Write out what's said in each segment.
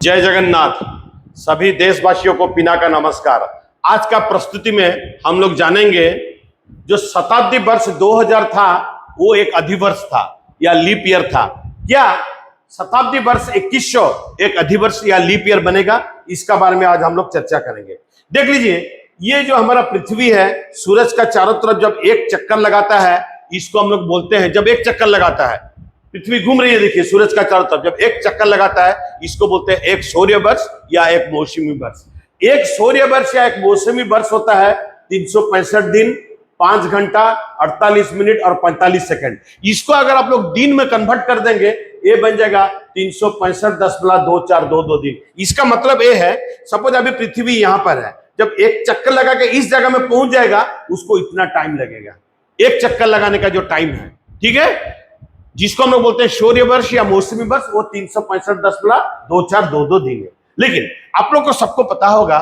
जय जगन्नाथ। सभी देशवासियों को पिना का नमस्कार। आज का प्रस्तुति में हम लोग जानेंगे जो शताब्दी वर्ष 2000 था वो एक अधिवर्ष था या लीप ईयर था। क्या शताब्दी वर्ष 2100 एक अधिवर्ष या लीप ईयर बनेगा? इसका बारे में आज हम लोग चर्चा करेंगे। देख लीजिए, ये जो हमारा पृथ्वी है, सूरज का चारों तरफ जब एक चक्कर लगाता है, इसको हम लोग बोलते हैं, जब एक चक्कर लगाता है पृथ्वी घूम रही है, देखिए सूरज का चारों तरफ जब एक चक्कर लगाता है, इसको बोलते हैं एक सूर्य वर्ष या एक मौसमी वर्ष। एक सूर्य वर्ष या एक मौसमी वर्ष होता है 365 दिन, 5 घंटा 48 मिनट और 45 सेकंड। इसको अगर आप लोग दिन में कन्वर्ट कर देंगे, ये बन जाएगा 365.2422 दिन। इसका मतलब ये है, सपोज अभी पृथ्वी यहां पर है, जब एक चक्कर लगा के इस जगह में पहुंच जाएगा, उसको इतना टाइम लगेगा, एक चक्कर लगाने का जो टाइम है, ठीक है, जिसको हम लोग बोलते हैं सूर्य वर्ष या मौसमी वर्ष, वो 365.2422 दिन है। लेकिन आप लोग को सबको पता होगा,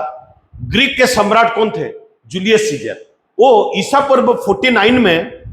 ग्रीक के सम्राट कौन थे? Julius Caesar. वो ईसा पूर्व 49 में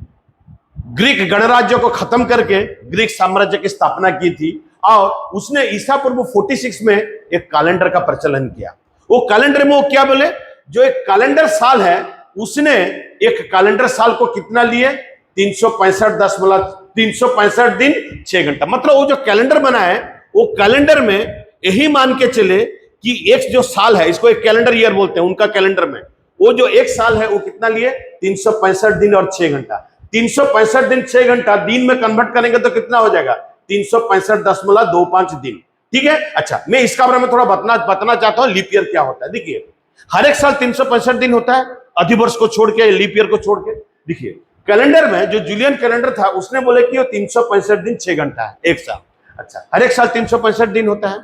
ग्रीक गणराज्य को खत्म करके ग्रीक साम्राज्य की स्थापना की थी, और उसने ईसा पूर्व 46 में एक कैलेंडर का प्रचलन किया। वो कैलेंडर में वो क्या बोले, जो एक कैलेंडर साल है, उसने एक कैलेंडर साल को कितना लिए? 365 दिन 6 घंटा। मतलब वो जो कैलेंडर बना है, वो कैलेंडर में यही मान के चले कि एक जो साल है, इसको एक कैलेंडर ईयर बोलते हैं, उनका कैलेंडर में वो जो एक साल है वो कितना लिए? 365 दिन और 6 घंटा। 365 दिन 6 घंटा दिन में कन्वर्ट करेंगे तो कितना हो जाएगा? 365.25 दिन। ठीक है। अच्छा, मैं इसका बारे में थोड़ा बताना चाहता हूं, लीप ईयर क्या होता है। देखिए, हर एक साल 365 दिन होता है, अधिवर्ष को छोड़ के, लीप ईयर को छोड़ के। देखिए, कैलेंडर में जो जूलियन कैलेंडर था, उसने बोले कि वो 365 दिन 6 घंटा है एक साल। अच्छा, हर एक साल 365 दिन होता है,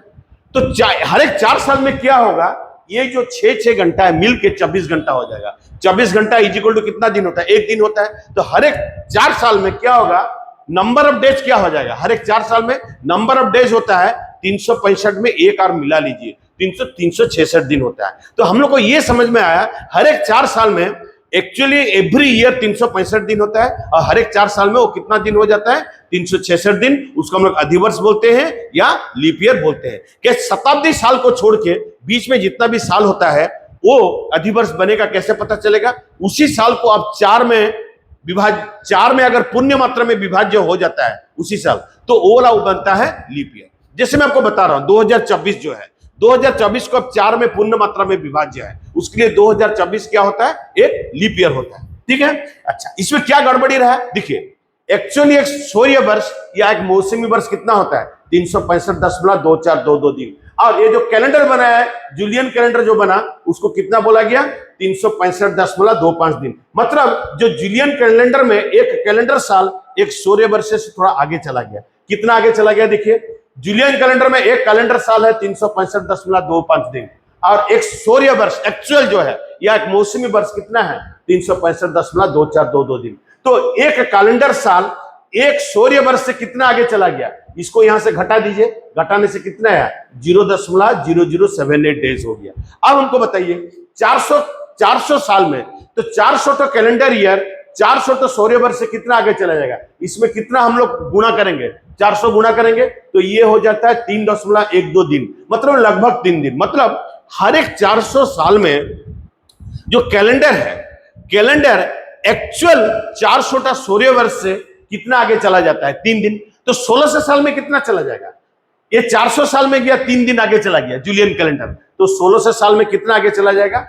तो हर एक 4 साल में क्या होगा? ये जो 6 घंटा है मिल के 24 घंटा हो जाएगा। 24 घंटा इज इक्वल टू कितना दिन होता है? एक दिन होता है। तो हर एक 4 साल में क्या होगा? नंबर ऑफ डेज क्या हो जाएगा? हर एक 4 साल में नंबर ऑफ डेज होता है 365 में एक और मिला लीजिए, 366 दिन होता है। तो हम लोग को ये समझ में आया, हर एक 4 साल में एक्चुअली एवरी ईयर 365 दिन होता है, और हर एक 4 साल में वो कितना दिन हो जाता है? 366 दिन। उसको हम लोग अधिवर्ष बोलते हैं या लीप ईयर बोलते हैं। कि शताब्दी साल को छोड़ के बीच में जितना भी साल होता है वो अधिवर्ष बनेगा। कैसे पता चलेगा? उसी साल को आप 4 में अगर पुण्य मात्रा में विभाज्य हो जाता है उसी साल, तो वो वाला बनता है लीप ईयर। जैसे मैं आपको बता रहा हूं, 2024 जो है, 2024 को अब 4 में पूर्ण मात्रा में विभाज्य है, उसके लिए 2024 क्या होता है? एक लीप ईयर होता है। ठीक है। अच्छा, इसमें क्या गड़बड़ी रहा? देखिए, एक्चुअली एक सूर्य वर्ष या एक मौसमी वर्ष कितना होता है? 365.2422 दिन। और ये जो कैलेंडर बना है, जूलियन कैलेंडर जो बना, उसको कितना बोला गया? 365.25 दिन। मतलब जो जूलियन कैलेंडर में एक कैलेंडर साल एक सूर्य वर्ष से थोड़ा आगे चला गया। कितना आगे चला गया? देखिए, जूलियन कैलेंडर में एक कैलेंडर साल है 365.25 दिन, और एक सूर्य वर्ष एक्चुअल जो है या एक मौसमी वर्ष कितना है? 365.2422 दिन। तो एक कैलेंडर साल एक सूर्य वर्ष से कितना आगे चला गया? इसको यहां से घटा दीजिए, घटाने से कितना है? 0.0078 डेज हो गया। अब हमको बताइए, 400 साल में, तो 400 तो कैलेंडर ईयर, 400 तो सूर्य वर्ष से कितना आगे चला जाएगा? इसमें कितना हम लोग गुणा करेंगे? 400 गुणा करेंगे तो ये हो जाता है 3.12 दिन, मतलब लगभग 3 दिन। मतलब हर एक 400 साल में जो कैलेंडर है, कैलेंडर एक्चुअल 400 सूर्य वर्ष से कितना आगे चला जाता है? 3 दिन। तो 1600 साल में कितना चला जाएगा? ये 400 साल में गया, 3 दिन आगे चला गया जूलियन कैलेंडर। तो 1600 साल में कितना आगे चला जाएगा?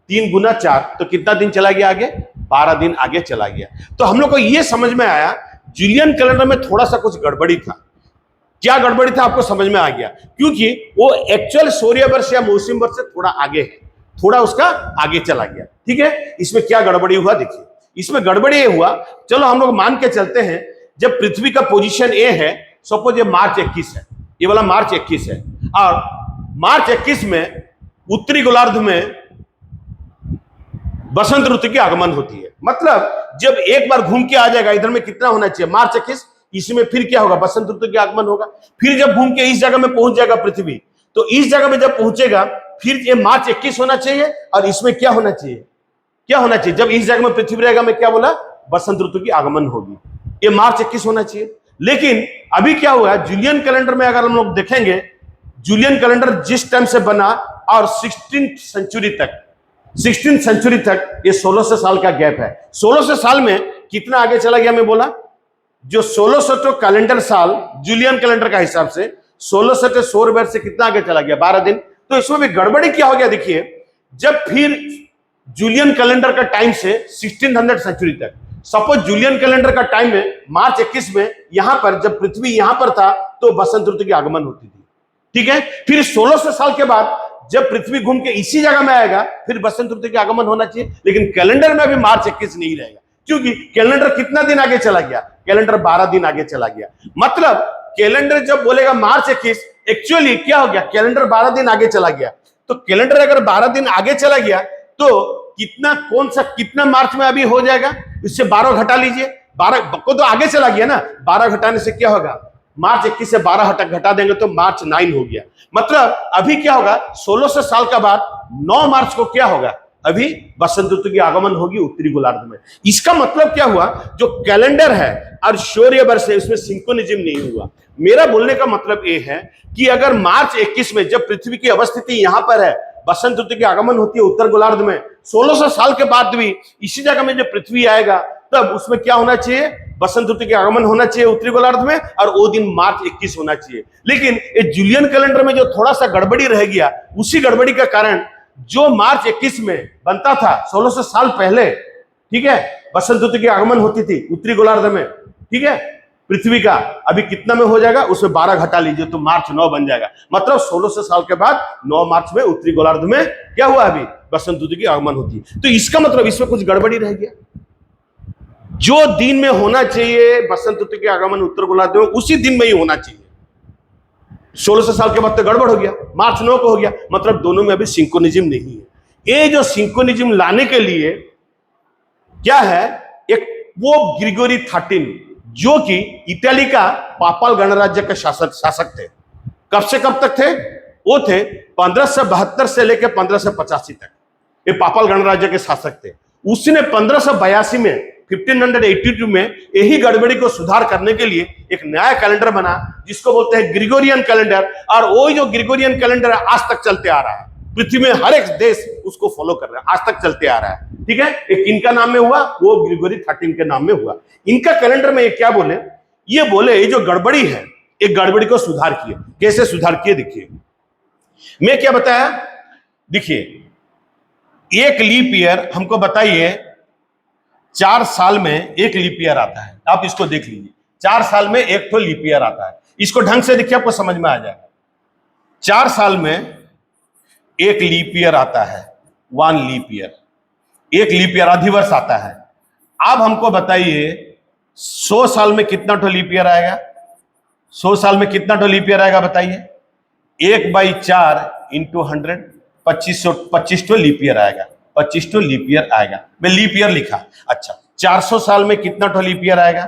3 गुना 4, तो कितना दिन चला गया आगे? 12 दिन आगे चला गया। तो हम लोग को यह समझ में आया, जूलियन कैलेंडर में थोड़ा सा कुछ गड़बड़ी था। क्या गड़बड़ी था आपको समझ में आ गया? क्योंकि वो एक्चुअल सूर्य वर्ष या मौसमी वर्ष से थोड़ा आगे है, थोड़ा उसका आगे चला गया। ठीक है। इसमें क्या गड़बड़ी हुआ? देखिए, इसमें गड़बड़ी ये हुआ, चलो हम लोग मान के चलते हैं, जब पृथ्वी का पोजीशन ए है, सपोज ये मार्च 21 है, ये वाला मार्च 21 है, और मार्च 21 में उत्तरी गोलार्ध में बसंत ऋतु की आगमन होती है। मतलब जब एक बार घूम के आ जाएगा, इधर में कितना होना चाहिए? मार्च 21, इसमें फिर क्या होगा? बसंत ऋतु की आगमन होगा। फिर जब घूम के इस जगह में पहुंच जाएगा पृथ्वी, तो इस जगह में जब पहुंचेगा, फिर ये मार्च 21 होना चाहिए, और इसमें क्या होना चाहिए? क्या होना चाहिए? जब इस जगह में पृथ्वी रहेगा, मैं क्या बोला? बसंत ऋतु की आगमन होगी, ये मार्च 21 होना चाहिए। लेकिन अभी क्या हुआ? जूलियन कैलेंडर में अगर हम लोग देखेंगे, जूलियन कैलेंडर जिस टाइम से बना और 16th सेंचुरी तक ये 1600 साल का गैप है। 1600 साल में कितना आगे चला गया मैं बोला, जो 1600 तो कैलेंडर साल जूलियन कैलेंडर का हिसाब से 1600 से 100 वर्ष से कितना आगे चला गया, 12 दिन। तो इसमें भी गड़बड़ी क्या हो गया देखिए, जब फिर जूलियन कैलेंडर का टाइम से 1600 सेंचुरी तक, सपोज जूलियन कैलेंडर का टाइम में मार्च 21 में यहां पर जब पृथ्वी यहां पर था तो बसंत ऋतु की आगमन होती थी, ठीक है। फिर 1600 साल के बाद जब पृथ्वी घूम के इसी जगह में आएगा फिर बसंत ऋतु की आगमन होना चाहिए, लेकिन कैलेंडर में अभी मार्च 21 नहीं रहेगा, क्योंकि कैलेंडर कितना दिन आगे चला गया, कैलेंडर 12 दिन आगे चला गया। मतलब कैलेंडर जब बोलेगा मार्च 21, एक्चुअली क्या हो गया, कैलेंडर 12 दिन आगे चला गया। तो कैलेंडर अगर 12 दिन आगे चला गया तो कितना, कौन सा कितना मार्च में अभी हो जाएगा, इससे 12 घटा लीजिए, 12 को तो आगे चला गया ना, 12 घटाने से क्या होगा, मार्च 21 से 12 घटा देंगे तो मार्च 9 हो गया। मतलब अभी क्या होगा, 1600 साल का बाद 9 मार्च को क्या होगा, अभी बसंत ऋतु की आगमन होगी उत्तरी गोलार्ध में। इसका मतलब क्या हुआ, जो कैलेंडर है और सूर्य वर्ष है उसमें सिंक्रोनिज्म नहीं हुआ। मेरा बोलने का मतलब ये है कि अगर मार्च 21 में जब पृथ्वी की अवस्थिति यहां पर है, बसंत ऋतु की आगमन होती है उत्तर गोलार्ध में, 1600 साल के बाद भी इसी जगह में जब पृथ्वी आएगा तब उसमें क्या होना चाहिए, बसंत ऋतु के आगमन होना चाहिए उत्तरी गोलार्ध में, और वो दिन मार्च 21 होना चाहिए। लेकिन ये जूलियन कैलेंडर में जो थोड़ा सा गड़बड़ी रह गया, उसी गड़बड़ी का कारण जो मार्च 21 में बनता था 1600 साल पहले, ठीक है, बसंत ऋतु की आगमन होती थी उत्तरी गोलार्ध में, ठीक है, पृथ्वी का अभी कितना में हो जाएगा, उसमें 12 घटा लीजिए तो मार्च 9 बन जाएगा। मतलब 1600 साल के बाद 9 मार्च में उत्तरी गोलार्ध में क्या हुआ, अभी बसंत ऋतु की आगमन होती है। तो इसका मतलब इसमें कुछ गड़बड़ी रह गया, जो दिन में होना चाहिए बसंत ऋतु के आगमन उत्तर गोलार्ध में उसी दिन में ही होना चाहिए। 1600 साल के बाद तो गड़बड़ हो गया, मार्च 9 को हो गया, मतलब दोनों में अभी सिंक्रोनिज्म नहीं है। ये जो सिंक्रोनिज्म लाने के लिए क्या है, एक वो ग्रिगोरी 13 जो कि इटली का पापाल गणराज्य के शासक थे। कब से कब तक थे, वो थे 1572 से लेकर 1585 तक, ये पापाल गणराज्य के शासक थे। उसने 1582 में 1582 में यही गड़बड़ी को सुधार करने के लिए एक नया कैलेंडर बना जिसको बोलते हैं ग्रिगोरियन कैलेंडर। और वो जो ग्रिगोरियन कैलेंडर है आज तक चलते आ रहा है, पृथ्वी में हर एक देश उसको फॉलो कर रहा है, आज तक चलते आ रहा है, ठीक है। एक इनका नाम में हुआ, वो ग्रिगोरी 13 के नाम में हुआ। इनका कैलेंडर में ये क्या बोले, ये बोले ये जो गड़बड़ी है, एक गड़बड़ी को सुधार किए। कैसे सुधार किए देखिए, मैं क्या बताया, देखिए एक लीप ईयर हमको बताइए, 4 साल में एक लीप ईयर आता है, आप इसको देख लीजिए, 4 साल में एक तो लीप ईयर आता है। इसको ढंग से देखिए, आपको समझ में आ जाएगा। 4 साल में एक लीप ईयर आता है, 1 लीप ईयर, एक लीप ईयर अधिवर्ष आता है। अब हमको बताइए 100 साल में कितना ठो लीप ईयर आएगा, 100 साल में कितना ठो लीप ईयर आएगा बताइए, 1/4 × 100 25 ठो लीप ईयर आएगा, 25 ठो लीप ईयर आएगा। मैं लीप ईयर लिखा। अच्छा 400 साल में कितना ठो लीप ईयर आएगा,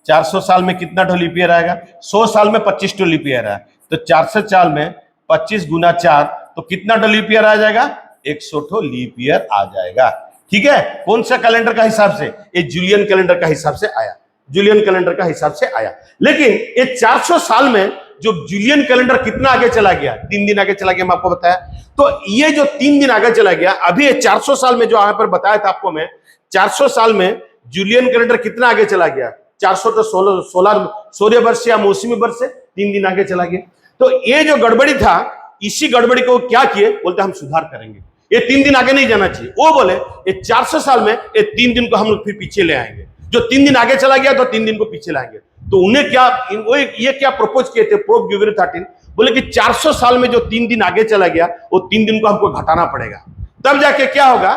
400 साल में कितना ठो लीप ईयर आएगा, 100 साल में 25 ठो लीप ईयर है, तो 400 साल में 25 × 4 तो कितना ठो लीप ईयर आ जाएगा, 100 ठो लीप ईयर आ जाएगा, ठीक है। कौन सा कैलेंडर का हिसाब से, ये जूलियन कैलेंडर का हिसाब से आया, जूलियन कैलेंडर का हिसाब से आया। लेकिन ये 400 साल में जो जूलियन कैलेंडर कितना आगे चला गया, 3 दिन आगे चला गया, मैं आपको बताया। तो ये जो 3 दिन आगे चला गया, अभी ये 400 साल में जो यहाँ पर बताया था आपको मैं, 400 साल में जूलियन कैलेंडर कितना आगे चला गया, 400 तो 16 सूर्य वर्ष या मौसमी वर्ष से 3 दिन आगे चला गया। तो ये जो गड़बड़ी था, इसी गड़बड़ी को क्या किए, बोलते हम सुधार करेंगे, ये 3 दिन आगे नहीं जाना चाहिए। वो बोले ये 400 साल में ये 3 दिन को हम लोग फिर पीछे ले आएंगे, जो 3 दिन आगे चला गया तो 3 दिन को पीछे लाएंगे। तो उन्हें क्या, ये क्या प्रपोज किए थे, पोप ग्रिगोरी 13 बोले कि 400 साल में जो 3 दिन आगे चला गया वो 3 दिन को हमको घटाना पड़ेगा, तब जाके क्या होगा,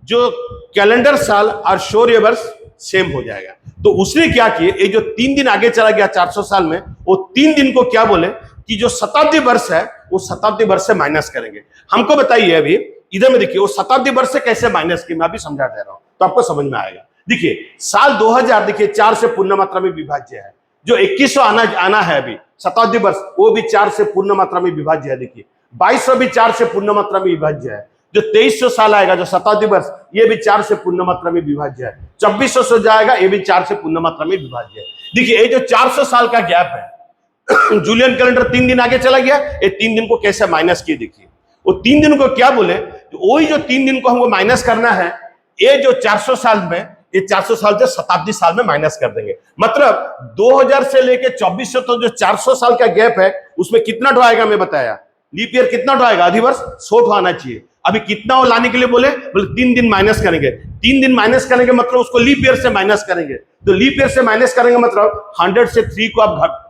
जो कैलेंडर साल और सूर्य वर्ष सेम हो जाएगा। तो उसने क्या किए, ये जो 3 दिन आगे चला गया 400 साल में, वो 3 दिन को क्या बोले कि जो शताब्दी वर्ष है वो शताब्दी वर्ष से माइनस करेंगे। हमको बताइए, अभी इधर में देखिए वो शताब्दी वर्ष से कैसे माइनस किए, मैं अभी समझा दे रहा हूं तो आपको समझ में आएगा। देखिए साल 2000 देखिए 4 से पूर्ण मात्रा में विभाज्य है, जो 2100 आना है अभी शताब्दी वर्ष, वो भी 4 से पूर्ण मात्रा में विभाज्य है। देखिए 2200 भी 4 से पूर्ण मात्रा में विभाज्य है। जो 2300 साल आएगा जो शताब्दी वर्ष, ये भी 4 से पूर्ण मात्रा में विभाज्य है। 2400 जाएगा, ये भी 4 से पूर्ण मात्रा में विभाज्य है। देखिए ये जो 400 साल का गैप है, जूलियन कैलेंडर 3 दिन आगे चला गया, ये 3 दिन को कैसे माइनस किए देखिए। वो 3 दिन को क्या बोले, वही जो 3 दिन को हमको माइनस करना है, ये जो 400 साल में, ये 400 साल से शताब्दी साल में माइनस कर देंगे। मतलब 2000 से लेके 2400 तो जो 400 साल का गैप है, उसमें कितना ढो आएगा मैं बताया, लीप ईयर कितना ढो आएगा, अधिवर्ष 100 आना चाहिए। अभी कितना वो लाने के लिए बोले 3 दिन माइनस करेंगे। 3 दिन माइनस करेंगे मतलब उसको लीप ईयर से माइनस करेंगे, तो लीप ईयर से माइनस करेंगे मतलब 100 से 3 को आप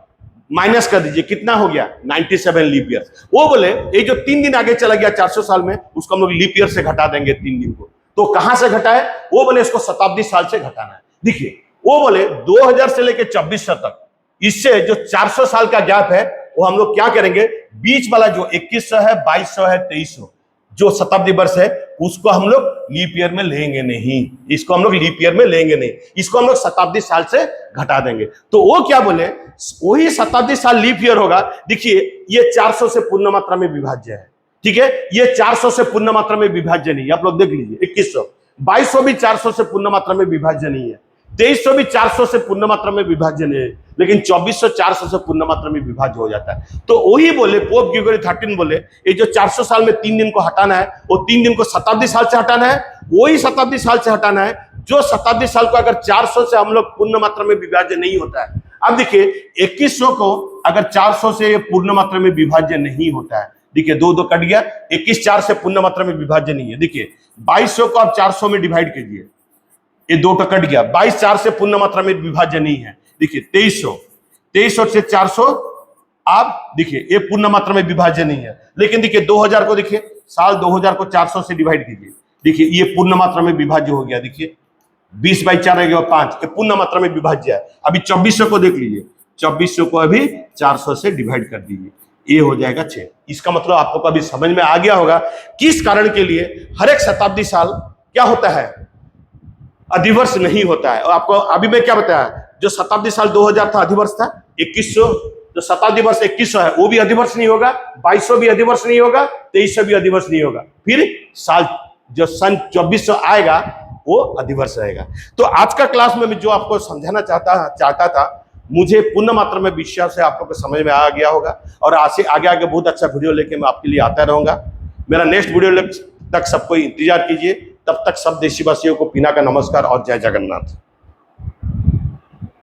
माइनस कर दीजिए, कितना हो गया 97 लीप ईयर। वो बोले ये जो 3 दिन आगे चला गया 400 साल में, उसको हम लोग लीप ईयर से घटा देंगे 3 दिन को। तो कहां से घटाए, वो बोले इसको शताब्दी साल से घटाना है। देखिए वो बोले 2000 से लेकर 2400 तक, इससे जो 400 साल का गैप है वो हम लोग क्या करेंगे, बीच वाला जो 2100 है, 2200 है, 2300 जो शताब्दी वर्ष है, उसको हम लोग लीप ईयर में लेंगे नहीं, इसको हम लोग लीप ईयर में लेंगे नहीं, इसको हम लोग शताब्दी साल से घटा देंगे। तो वो क्या बोले, वही शताब्दी साल लीप ईयर होगा। देखिए ये 400 से पूर्ण मात्रा में विभाज्य है, ठीक है, ये 400 से पूर्ण मात्रा में विभाज्य नहीं है। आप लोग देख लीजिए 2100, 2200 भी 400 से पूर्ण मात्रा में विभाज्य नहीं है, 2300 भी 400 से पूर्ण मात्रा में विभाज्य नहीं है, लेकिन 2400 400 से पूर्ण मात्रा में विभाज्य हो जाता है। तो वही बोले पोप ग्रिगोरी 13 बोले ये जो 400 साल में 3 दिन को हटाना है, वो 3 दिन को शताब्दी साल से हटाना है, वही शताब्दी साल से हटाना है जो शताब्दी साल को अगर 400 से हम लोग पूर्ण मात्रा में विभाज्य नहीं होता है। अब देखिए 2100 को अगर 400 से पूर्ण मात्रा में विभाज्य नहीं होता है, देखिए 2 कट गया, 21 4 से पूर्ण मात्रा में विभाज्य नहीं है। देखिए 2200 को आप 400 में डिवाइड कीजिए, ये 2 कट गया, 22 4 से पूर्ण मात्रा में विभाज्य नहीं है। देखिए 2300 से 400, आप देखिए ये पूर्ण मात्रा में विभाज्य नहीं है। लेकिन देखिए 2000 को, देखिए साल 2000 को 400 से डिवाइड कीजिए, देखिए ये पूर्ण मात्रा में विभाज्य हो गया। देखिए 20/4 है 5, ये पूर्ण मात्रा में विभाज्य है। अभी 2400 को देख लीजिए, 2400 को अभी 400 से डिवाइड कर दीजिए, ये हो जाएगा 6। इसका मतलब आपको अभी समझ में आ गया होगा किस कारण के लिए हर एक शताब्दी साल क्या होता है, अधिवर्ष नहीं होता है। और आपको अभी मैं क्या बताया, जो शताब्दी साल 2000 था अधिवर्ष था, 2100 जो शताब्दी वर्ष 2100 है वो भी अधिवर्ष नहीं होगा, 2200 भी अधिवर्ष नहीं होगा, 2300 भी अधिवर्ष नहीं होगा, फिर साल जो सन 2400 आएगा वो अधिवर्ष रहेगा। तो आज का क्लास में जो आपको समझाना चाहता था, मुझे पूर्ण मात्रा में विषय से आप लोग को समझ में आ गया होगा, और आगे बहुत अच्छा वीडियो लेके मैं आपके लिए आता रहूंगा। मेरा नेक्स्ट वीडियो तक सबको इंतजार कीजिए। तब तक सब देशवासियों को पीना का नमस्कार और जय जगन्नाथ।